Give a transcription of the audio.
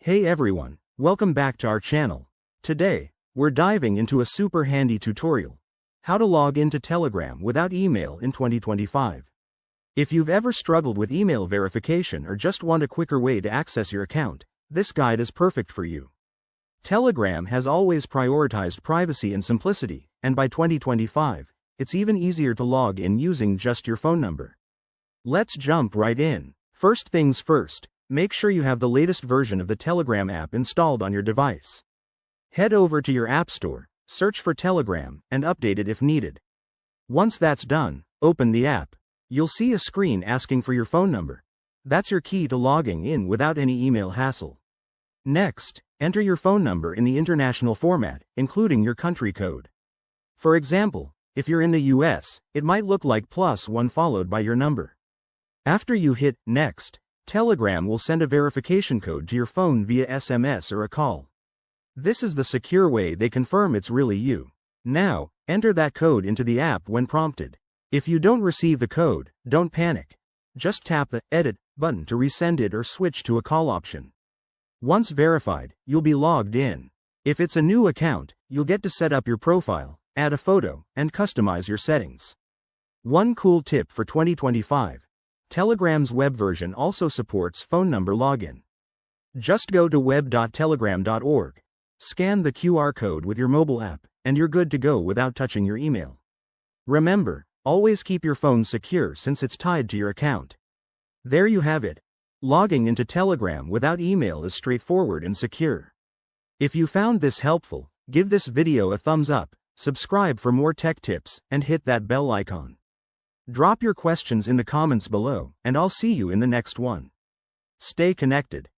Hey everyone, welcome back to our channel. Today, we're diving into a super handy tutorial. How to log into Telegram without email in 2025. If you've ever struggled with email verification or just want a quicker way to access your account, this guide is perfect for you. Telegram has always prioritized privacy and simplicity, and by 2025, it's even easier to log in using just your phone number. Let's jump right in. First things first, make sure you have the latest version of the Telegram app installed on your device. Head over to your App Store, search for Telegram, and update it if needed. Once that's done, open the app. You'll see a screen asking for your phone number. That's your key to logging in without any email hassle. Next, enter your phone number in the international format, including your country code. For example, if you're in the US, it might look like +1 followed by your number. After you hit Next, Telegram will send a verification code to your phone via SMS or a call. This is the secure way they confirm it's really you. Now, enter that code into the app when prompted. If you don't receive the code, don't panic. Just tap the Edit button to resend it or switch to a call option. Once verified, you'll be logged in. If it's a new account, you'll get to set up your profile, add a photo, and customize your settings. One cool tip for 2025. Telegram's web version also supports phone number login. Just go to web.telegram.org, scan the QR code with your mobile app, and you're good to go without touching your email. Remember, always keep your phone secure since it's tied to your account. There you have it. Logging into Telegram without email is straightforward and secure. If you found this helpful, give this video a thumbs up, subscribe for more tech tips, and hit that bell icon. Drop your questions in the comments below, and I'll see you in the next one. Stay connected.